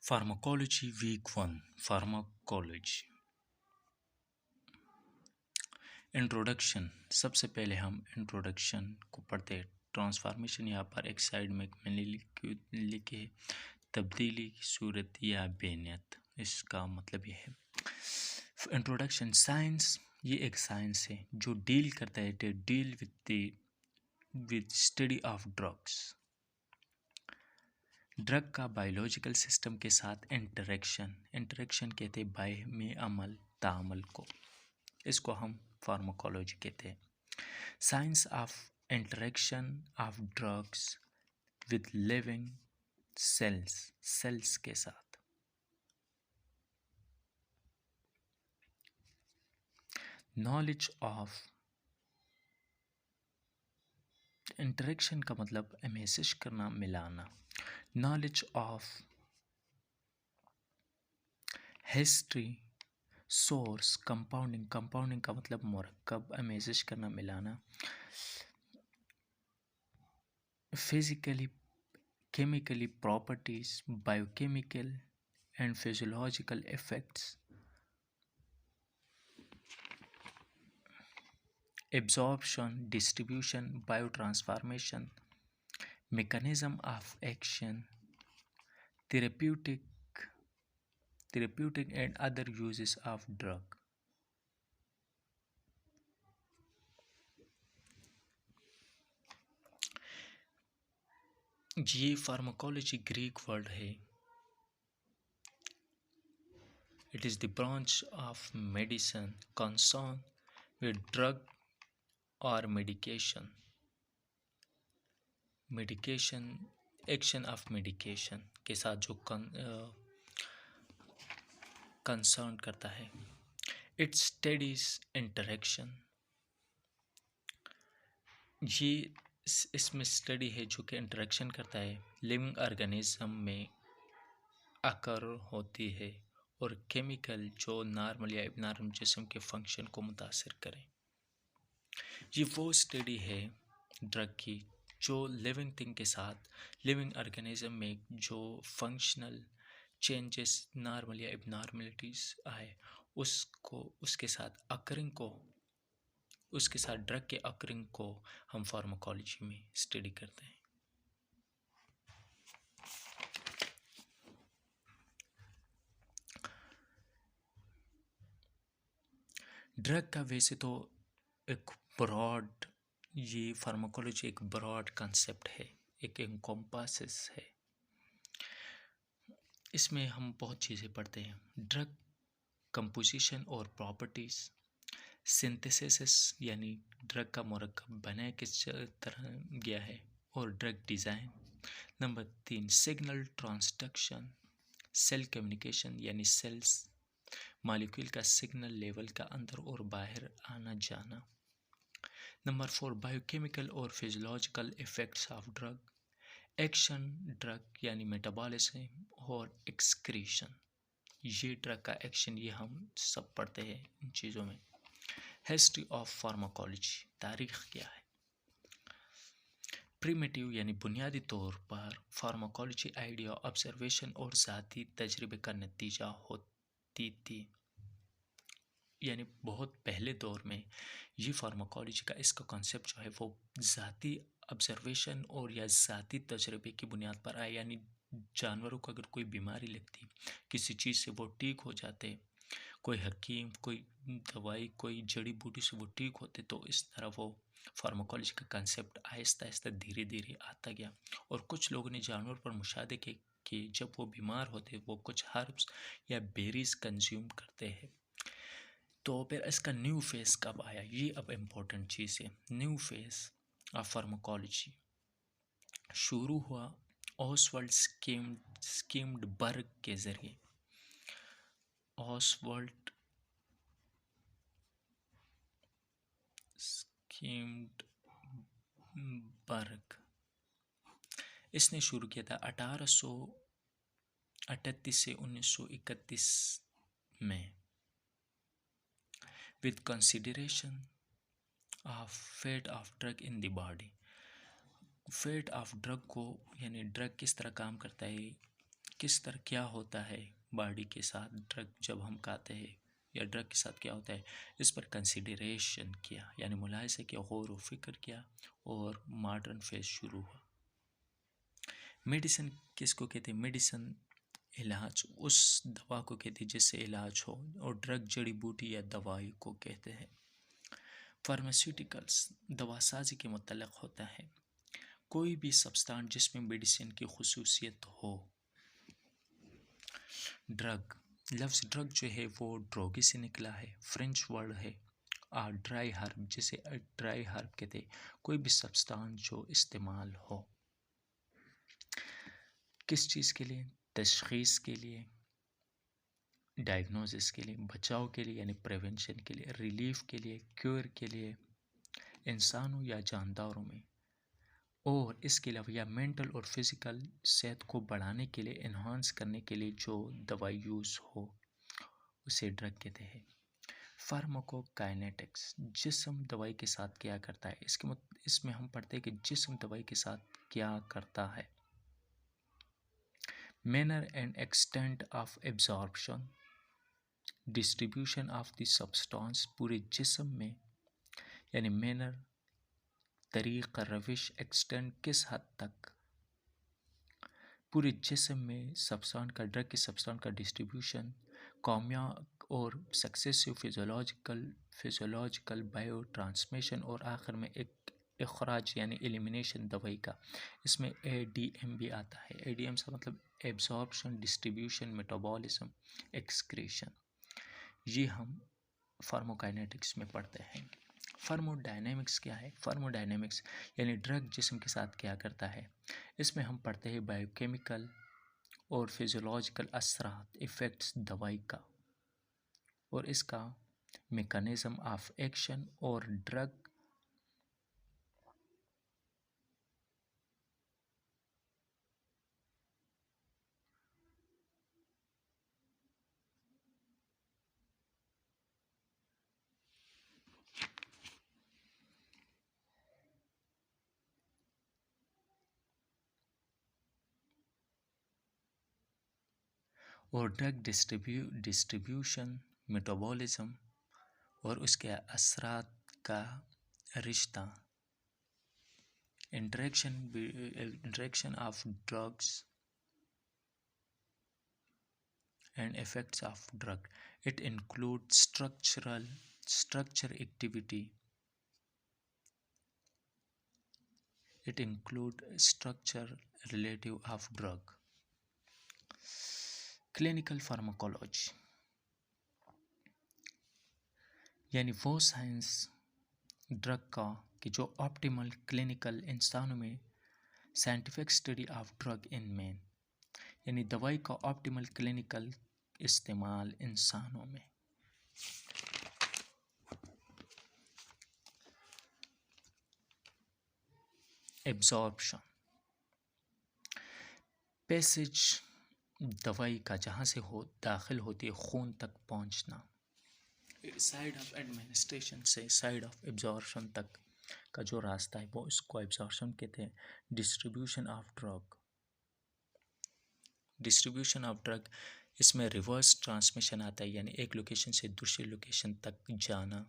Pharmacology week 1 pharmacology introduction. सबसे पहले हम इंट्रोडक्शन को पढ़ते हैं। ट्रांसफॉर्मेशन यहाँ पर एक साइड में मैंने लिखे तब्दीली की सूरत या बेनियत, इसका मतलब ये है। इंट्रोडक्शन। साइंस ये एक साइंस है जो डील करता है deal with study of drugs. Drug का बायोलॉजिकल सिस्टम के साथ इंटरेक्शन कहते हैं बाय में अमल तामल को, इसको हम फार्माकोलॉजी कहते हैं। Science of interaction of drugs with living cells के साथ। नॉलेज ऑफ इंटरेक्शन का मतलब मैसेज करना, मिलाना। Knowledge of history source compounding का मतलब मरकब, मैसेज करना, मिलाना। Physically chemically properties, biochemical and physiological effects. Absorption, distribution, biotransformation, mechanism of action, therapeutic and other uses of drug. ये फार्माकोलॉजी ग्रीक वर्ड है। It is the branch of medicine concern with drug और medication action of medication के साथ जो concern करता है। It studies interaction, ये इसमें स्टडी है जो कि इंटरेक्शन करता है लिविंग ऑर्गेनिज्म में अकर होती है, और केमिकल जो नॉर्मल या एबनॉर्मल जिस्म के फंक्शन को मुतासिर करें। ये वो स्टडी है ड्रग की जो लिविंग थिंग के साथ, लिविंग ऑर्गेनिज्म में जो फंक्शनल चेंजेस नॉर्मल या एबनॉर्मलिटीज आए उसके साथ ड्रग के अकरिंग को हम फार्माकोलॉजी में स्टडी करते हैं। ड्रग का वैसे तो एक ब्रॉड, ये फार्माकोलॉजी एक ब्रॉड कंसेप्ट है, एक एनकम्पासेस है। इसमें हम बहुत चीज़ें पढ़ते हैं। ड्रग कंपोजिशन और प्रॉपर्टीज, सिंथेसिस यानी ड्रग का मरकब बनाया किस तरह गया है, और drug design. Number 3 signal transduction, cell communication यानी सेल्स मॉलिक्यूल का सिग्नल लेवल का अंदर और बाहर आना जाना। नंबर 4 बायोकेमिकल और physiological effects of drug action, drug यानी मेटाबॉलिज्म और एक्सक्रीशन, ये ड्रग का एक्शन, ये हम सब पढ़ते हैं इन चीज़ों में। हिस्ट्री ऑफ फार्माकोलॉजी, तारीख क्या है। प्रीमिटिव यानी बुनियादी तौर पर फार्माकोलॉजी आइडिया, ऑब्जर्वेशन और ज़ाती तजर्बे का नतीजा होती थी। यानी बहुत पहले दौर में ये फार्माकोलॉजी का इसका कॉन्सेप्ट जो है वो ज़ाती ऑब्जर्वेशन और या ज़ाती तजर्बे की बुनियाद पर आया। यानी जानवरों को अगर कोई बीमारी लगती, किसी चीज़ से वो ठीक हो जाते, कोई हकीम कोई दवाई कोई जड़ी बूटी से वो ठीक होते, तो इस तरह वो फार्माकोलॉजी का कंसेप्ट आहिस्ता आहिस्ता धीरे धीरे आता गया। और कुछ लोगों ने जानवर पर मुशाहदे किए कि जब वो बीमार होते वो कुछ हर्ब्स या बेरीज कंज्यूम करते हैं। तो फिर इसका न्यू फेस कब आया, ये अब इम्पोर्टेंट चीज़ है। न्यू फेस ऑफ फार्माकोलॉजी शुरू हुआ ऑसवर्ल्ड स्कीम्ड बर्ग के ज़रिए। ऑसवर्ल्ड स्कीम्ड बर्ग, इसने शुरू किया था 1838 से 1931 में, with consideration of fate of drug in the body. Fate of drug को, यानी ड्रग किस तरह काम करता है, किस तरह क्या होता है बॉडी के साथ ड्रग जब हम खाते हैं या ड्रग के साथ क्या होता है, इस पर कंसिडरेशन किया, यानी मुलाहिज़ा किया, गौर व फिक्र किया, और मॉडर्न फेज शुरू हुआ। मेडिसिन किसको कहते हैं? मेडिसिन इलाज उस दवा को कहते हैं जिससे इलाज हो, और ड्रग जड़ी बूटी या दवाई को कहते हैं। फार्मास्यूटिकल्स दवासाजी के मुतल्लक़ होता है कोई भी सब्सटेंस जिसमें मेडिसिन की खुसूसियत हो। ड्रग, लफ्ज़ ड्रग जो है वो ड्रोगी से निकला है, फ्रेंच वर्ड है। ड्राई हर्ब, जिसे ड्राई हर्ब कहते हैं, कोई भी सब्सटेंस जो इस्तेमाल हो किस चीज़ के लिए? तशख़ीस के लिए, डायग्नोसिस के लिए, बचाव के लिए यानी प्रिवेंशन के लिए, रिलीफ के लिए, क्योर के लिए, इंसानों या जानदारों में, और इसके अलावा या मेंटल और फिज़िकल सेहत को बढ़ाने के लिए, इन्हांस करने के लिए जो दवाई यूज़ हो उसे ड्रग कहते हैं। फार्माकोकाइनेटिक्स, जिस्म दवाई के साथ क्या करता है, इसमें हम पढ़ते हैं कि जिस्म दवाई के साथ क्या करता है। Manner and extent of absorption, distribution of the substance पूरे जिस्म में, यानी मैनर तरीक़ा, रविश, एक्सटेंट किस हद तक पूरे जिस्म में सब्सटेंस का, ड्रग के सब्सटेंस का डिस्ट्रीब्यूशन, कामयाब और सक्सेसिव फिजियोलॉजिकल बायो ट्रांसमिशन, और आखिर में एक इखराज यानी एलिमिनेशन दवाई का। इसमें ADM भी आता है। ADM से मतलब एब्जॉर्प्शन, डिस्ट्रीब्यूशन, मेटाबॉलिज्म, एक्सक्रीशन। ये हम फार्माकोकाइनेटिक्स में पढ़ते हैं। फार्मोडायनेमिक्स क्या है? फार्मोडायनेमिक्स यानी ड्रग जिस्म के साथ क्या करता है, इसमें हम पढ़ते हैं बायोकेमिकल और फिजियोलॉजिकल असरात, इफ़ेक्ट्स दवाई का, और इसका मेकानिज़म ऑफ एक्शन, और ड्रग और ड्रग डिस्ट्रीब्यूशन, मेटाबॉलिज्म और उसके असरात का रिश्ता, interaction of drugs and effects of drug. It includes structure activity. It includes structure relative of drug. Clinical pharmacology यानी वो साइंस ड्रग का कि जो ऑप्टिमल क्लिनिकल इंसानों में, scientific study of drug in man, यानी दवाई का ऑप्टिमल क्लिनिकल इस्तेमाल इंसानों में। एब्जॉर्प्शन, पैसेज दवाई का जहाँ से दाखिल होती है खून तक पहुँचना, साइड ऑफ एडमिनिस्ट्रेशन से साइड ऑफ एब्जॉर्प्शन तक का जो रास्ता है वो इसको एब्जॉर्प्शन कहते हैं। Distribution of drug, distribution of drug, इसमें रिवर्स ट्रांसमिशन आता है, यानी एक लोकेशन से दूसरी लोकेशन तक जाना।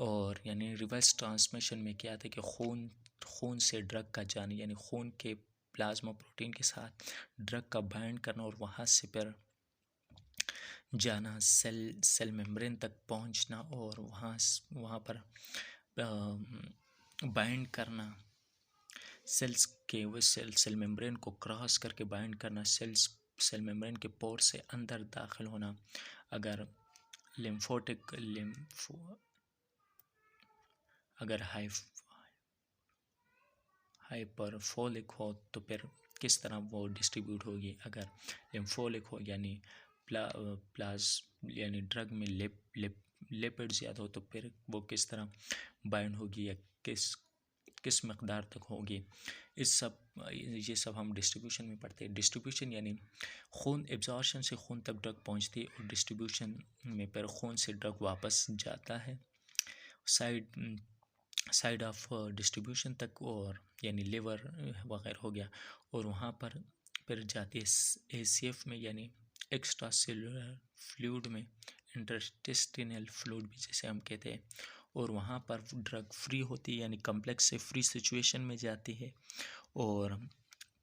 और यानी रिवर्स ट्रांसमिशन में क्या आता है कि खून से ड्रग का जाना, यानी खून के प्लाज्मा प्रोटीन के साथ ड्रग का बाइंड करना, और वहाँ से फिर जाना सेल मेम्ब्रेन तक पहुँचना, और वहाँ पर बाइंड करना, सेल्स के वो सेल मेम्ब्रेन को क्रॉस करके बाइंड करना, सेल मेम्ब्रेन के पोर से अंदर दाखिल होना। अगर अगर हाइपरफोलिक हो तो फिर किस तरह वो डिस्ट्रीब्यूट होगी। अगर लिम्फोलिक हो यानी यानी ड्रग में लिपिड ज़्यादा हो तो फिर वो किस तरह बाइंड होगी या किस मकदार तक होगी। ये सब हम डिस्ट्रीब्यूशन में पढ़ते हैं। डिस्ट्रीब्यूशन यानी खून, एब्जॉर्प्शन से खून तक ड्रग पहुंचती है, और डिस्ट्रीब्यूशन में फिर खून से ड्रग वापस जाता है साइड ऑफ डिस्ट्रीब्यूशन तक, और यानी लिवर वगैरह हो गया, और वहाँ पर फिर जाती है ACF में यानी एक्स्ट्रा सेलुलर फ्लूइड में, इंटरस्टिशियल फ्लूइड भी जैसे हम कहते हैं, और वहाँ पर ड्रग फ्री होती है यानी कम्प्लेक्स से फ्री सिचुएशन में जाती है। और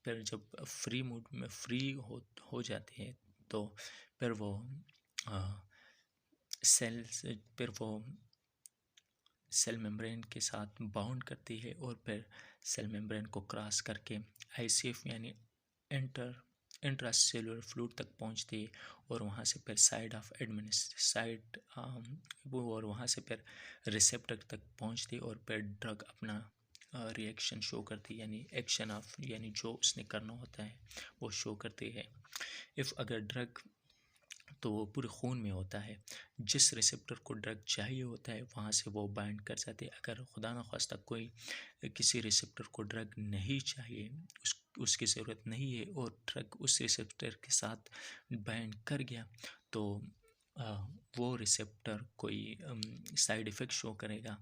फिर जब फ्री मूड में फ्री हो जाती है तो फिर वो सेल से फिर वो सेल मेम्ब्रेन के साथ बाउंड करती है और फिर सेल मेम्ब्रेन को क्रॉस करके ICF यानी इंट्रासेलुलर फ्लूइड तक पहुंचती है, और वहाँ से फिर और वहाँ से फिर रिसेप्टर तक पहुंचती है, और फिर ड्रग अपना रिएक्शन शो करती है यानी एक्शन ऑफ यानी जो उसने करना होता है वो शो करती है। इफ़ अगर ड्रग तो वो पूरे खून में होता है, जिस रिसेप्टर को ड्रग चाहिए होता है वहाँ से वो बाइंड कर जाते हैं। अगर खुदा न खास्ता कोई किसी रिसेप्टर को ड्रग नहीं चाहिए, उसकी ज़रूरत नहीं है, और ड्रग उस रिसेप्टर के साथ बाइंड कर गया, तो वो रिसेप्टर कोई साइड इफ़ेक्ट शो करेगा,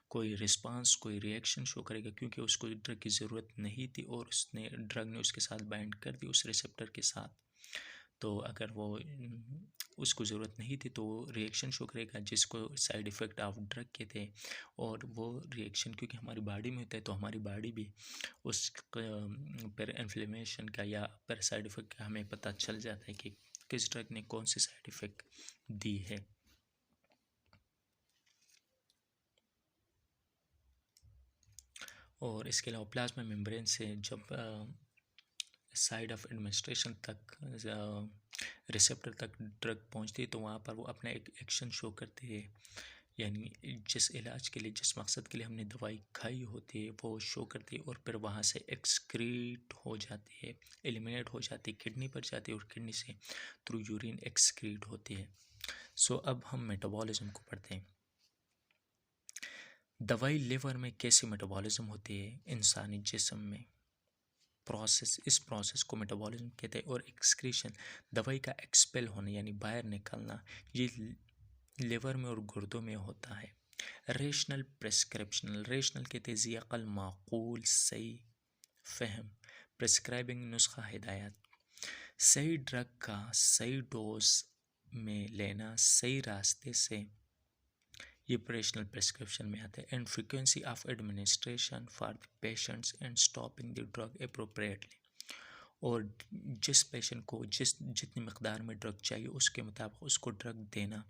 कोई रिस्पांस, कोई रिएक्शन शो करेगा, क्योंकि उसको ड्रग की ज़रूरत नहीं थी और ड्रग ने उसके साथ बाइंड कर दी उस रिसेप्टर के साथ। तो अगर वो उसको ज़रूरत नहीं थी तो वो रिएक्शन शो करेगा जिसको साइड इफ़ेक्ट ऑफ ड्रग कहते हैं। और वो रिएक्शन क्योंकि हमारी बॉडी में होता है तो हमारी बॉडी भी उस पर इन्फ्लेमेशन का या पर साइड इफ़ेक्ट का हमें पता चल जाता है कि किस ड्रग ने कौन सी साइड इफ़ेक्ट दी है। और इसके अलावा प्लाज्मा मेम्ब्रेन से जब साइड ऑफ एडमिनिस्ट्रेशन तक रिसेप्टर तक ड्रग पहुंचती है तो वहाँ पर वो अपना एक एक्शन शो करती है, यानी जिस इलाज के लिए जिस मकसद के लिए हमने दवाई खाई होती है वो शो करती है, और फिर वहाँ से एक्सक्रीट हो जाती है, एलिमिनेट हो जाती है, किडनी पर जाती है और किडनी से थ्रू यूरिन एक्सक्रीट होती है। सो अब हम मेटाबॉलिज्म को पढ़ते हैं। दवाई लिवर में कैसे मेटाबॉलिज्म होती है इंसानी जिस्म में, इस प्रोसेस को मेटाबॉलिज्म कहते हैं। और एक्सक्रीशन दवाई का एक्सपेल होना यानी बाहर निकलना, ये लिवर में और गुर्दों में होता है। रेशनल प्रेस्क्रिप्शनल, रेशनल कहते हैं ज़ी अक़ल माकूल सही फहम, प्रेस्क्राइबिंग नुस्खा हिदायत, सही ड्रग का सही डोज में लेना सही रास्ते से, ये ऑपरेशनल प्रिस्क्रिप्शन में आता है। And frequency of administration for the patients and stopping the drug appropriately, और जिस पेशेंट को जितनी मकदार में ड्रग चाहिए उसके मुताबिक उसको ड्रग देना,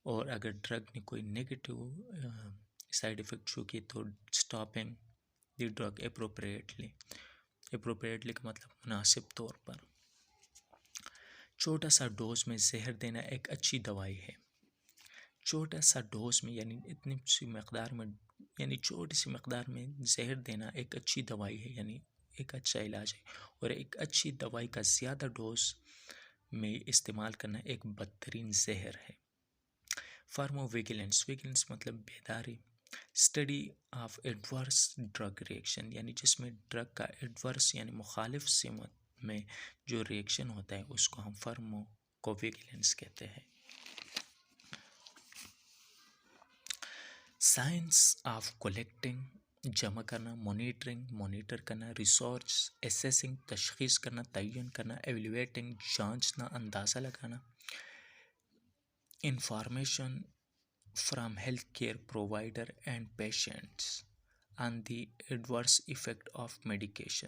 और अगर ड्रग ने कोई नेगेटिव साइड इफ़ेक्ट शो की तो स्टॉपिंग द ड्रग अप्रोप्रिएटली का मतलब मुनासिब तौर पर। छोटा सा डोज में जहर देना एक अच्छी दवाई है। छोटा सा डोज में यानी इतनी सी मकदार में यानी छोटी सी मकदार में जहर देना एक अच्छी दवाई है, यानी एक अच्छा इलाज है। और एक अच्छी दवाई का ज़्यादा डोज में इस्तेमाल करना एक बदतरीन जहर है। फार्माकोविजिलेंस, विजिलेंस मतलब बेदारी, study of adverse drug reaction, यानी जिसमें ड्रग का एडवर्स यानी मुखालिफ सिमत में जो रिएक्शन होता है उसको हम फार्माकोविजिलेंस कहते हैं। साइंस ऑफ कलेक्टिंग जमा करना, मॉनिटर करना, रिसर्च एसेसिंग तशखीस करना, तयन करना, एवेल्युएटिंग जांचना, अंदाज़ा लगाना, information from health care provider and patients on the adverse effect of medication,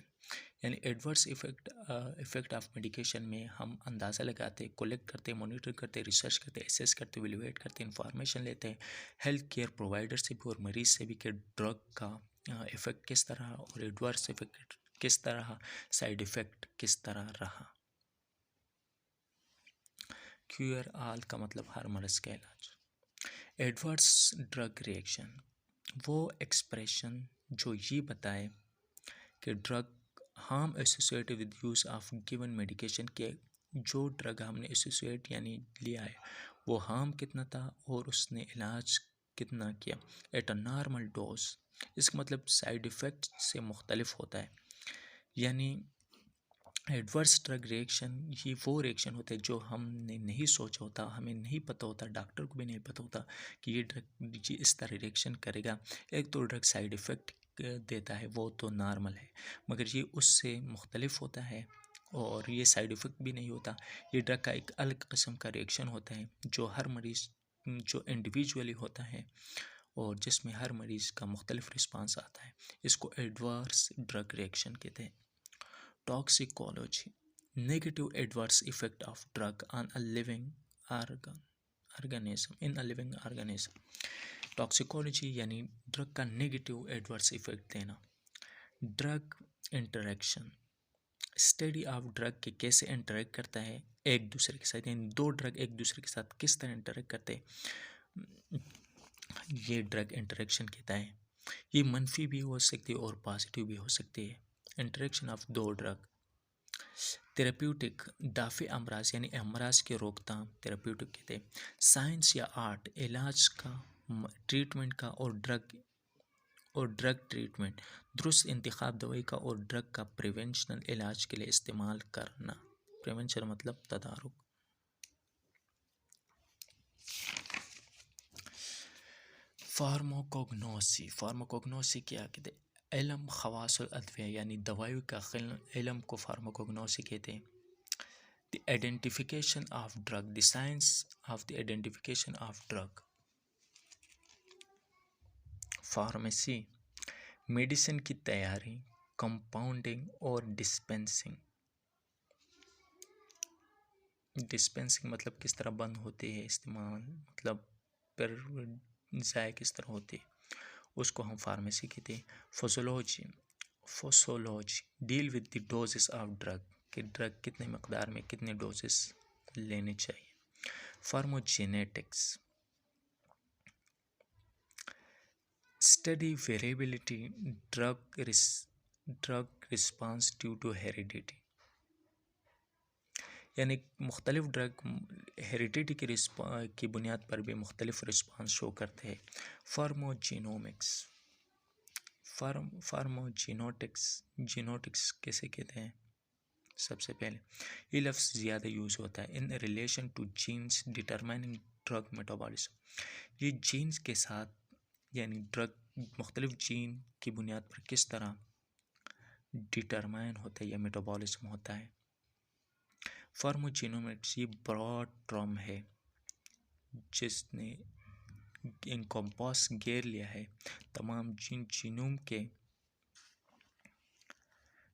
यानी एडवर्स इफ़ेक्ट ऑफ मेडिकेशन में हम अंदाज़ा लगाते, कलेक्ट करते, मॉनिटर करते, रिसर्च करते, एसेस करते, एवेल्युएट करते, इंफॉर्मेशन लेते हैं हेल्थ केयर प्रोवाइडर से भी और मरीज़ से भी कि ड्रग का इफ़ेक्ट किस तरह और एडवर्स इफ़ेक्ट किस तरह, साइड इफ़ेक्ट किस तरह रहा। क्यूर आल का मतलब हर मर्ज़ का इलाज। एडवर्स ड्रग रिएक्शन वो एक्सप्रेशन जो ये बताए कि drug harm associated with use of given medication के, जो ड्रग हमने एसोसिएट यानी लिया है वो हार्म कितना था और उसने इलाज कितना किया एट अ नॉर्मल डोज। इसका मतलब साइड इफ़ेक्ट से मुख्तलिफ होता है, यानी एडवर्स ड्रग रिएक्शन ये वो रिएक्शन होते हैं जो हमने नहीं सोचा होता, हमें नहीं पता होता, डॉक्टर को भी नहीं पता होता कि ये ड्रग ये इस तरह रिएक्शन करेगा। एक तो ड्रग साइड इफ़ेक्ट देता है वो तो नॉर्मल है, मगर ये उससे मुख्तलिफ होता है और ये साइड इफ़ेक्ट भी नहीं होता। ये ड्रग का एक अलग किस्म का रिएक्शन होता है जो हर मरीज़ जो इंडिविजुअली होता है और जिसमें हर मरीज़ का मुख्तलिफ रिस्पांस आता है। इसको एडवर्स ड्रग रिएक्शन कहते हैं। Toxicology, negative adverse effect of drug on a living organism. Toxicology यानी ड्रग का नेगेटिव एडवर्स इफेक्ट देना। Drug interaction, study of drug के कैसे इंटरेक्ट करता है एक दूसरे के साथ, यानी दो ड्रग एक दूसरे के साथ किस तरह इंटरेक्ट करते हैं, ये ड्रग इंटरेक्शन कहता है। ये मनफी भी हो सकती है और पॉजिटिव भी हो सकती है। इंटरेक्शन ऑफ दो ड्रग। थेरेप्यूटिक, दाफे अमराज यानी अमराज के रोकथाम थेरेप्यूटिक कहते हैं। साइंस या आर्ट, इलाज का, ट्रीटमेंट का और ड्रग ट्रीटमेंट, दुरुस्त इंतखाब दवाई का और ड्रग का प्रिवेंशनल इलाज के लिए इस्तेमाल करना। प्रिवेंशन मतलब तदारुक। फार्माकोग्नोसी क्या कहते हैं? इल्म खवासुल अद्विया यानी दवाइयों का इल्म को फार्माकोग्नोसी कहते हैं। The identification of drug, the science of the identification of drug. Pharmacy, medicine की तैयारी, कंपाउंडिंग और डिस्पेंसिंग मतलब किस तरह बंद होते हैं इस्तेमाल, मतलब पर ज़ाय किस तरह होते, उसको हम फार्मेसी कहते हैं। Posology deal with the doses of drug, कि ड्रग कितने मकदार में कितने डोजेस लेने चाहिए। Pharmacogenetics, study variability drug response due to heredity, यानी मुख्तलिफ ड्रग हेरिडिटी की बुनियाद पर भी मुख्तलिफ रिस्पांस शो करते हैं। फार्मोजीनोटिक्स कैसे कहते हैं? सबसे पहले ये लफ्ज़ ज़्यादा यूज़ होता है in relation to genes determining drug metabolism. ये जीन्स के साथ यानी ड्रग मुख्तलिफ जीन की बुनियाद पर किस तरह डिटरमाइन होता है या मेटाबॉलिज्म होता है। फार्मोजीनोमिक्स ये ब्रॉड टर्म है जिसने इनकम्पास घेर लिया है तमाम जीनोम के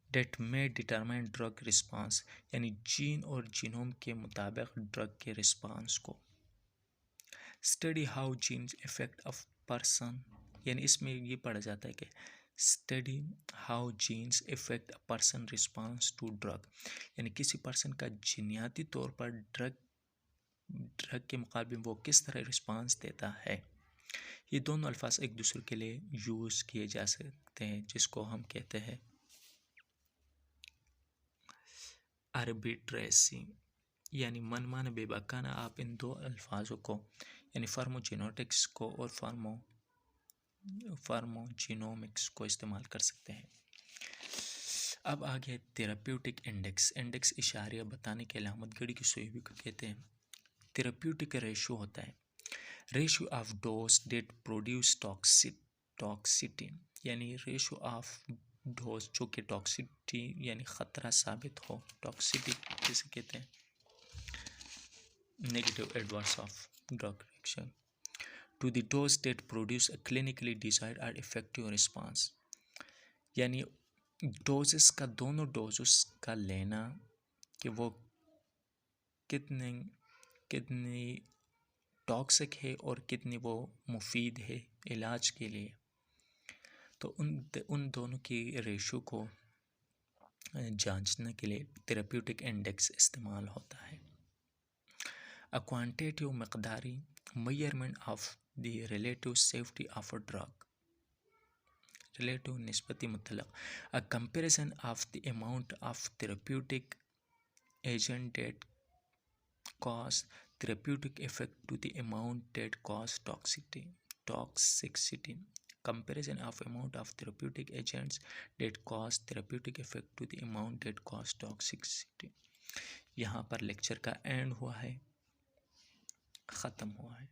डेट में डिटरमाइन ड्रग रिस्पांस, यानी जीन और जीनोम के मुताबिक ड्रग के रिस्पांस को। Study how genes effect of person, यानी इसमें ये पढ़ा जाता है कि study how genes effect a person response to drug, यानी किसी पर्सन का जीनियाती तौर पर ड्रग के मुकाबले वो किस तरह रिस्पांस देता है। ये दोनों अल्फाज एक दूसरे के लिए यूज़ किए जा सकते हैं जिसको हम कहते हैं आर्बिट्रेसी, यानी मनमाना बेबाकाना आप इन दो अल्फाजों को यानी फार्मोजेनेटिक्स को और फार्मोजीनोमिक्स को इस्तेमाल कर सकते हैं। अब आगे थेराप्यूटिक इंडेक्स इशारिया बताने के अलामत घड़ी की सुई भी को कहते हैं। थेराप्यूटिक रेशो होता है ratio of dose that produce toxicity, यानी रेशो ऑफ डोज जो कि टॉक्सिटी यानी ख़तरा साबित हो। टॉक्सिटी किसे कहते हैं? Negative adverse of drug reaction to the dose that produce a clinically desired और इफेक्टिव रिस्पांस, यानी डोजेस का दोनों डोजेस का लेना कि वो कितनी टॉक्सिक है और कितनी वो मुफीद है इलाज के लिए, तो उन दोनों की रेशो को जांचने के लिए थेराप्यूटिक इंडेक्स इस्तेमाल होता है। अ क्वांटिटेटिव मकदारी measurement of the relative safety of a drug, relative निस्बती मुतलक, a comparison of the amount of therapeutic agent that cause therapeutic effect to the amount that cause toxicity. Comparison of amount of therapeutic agents that cause therapeutic effect to the amount that cause toxicity. यहाँ पर lecture का and हुआ है, ख़त्म हुआ है।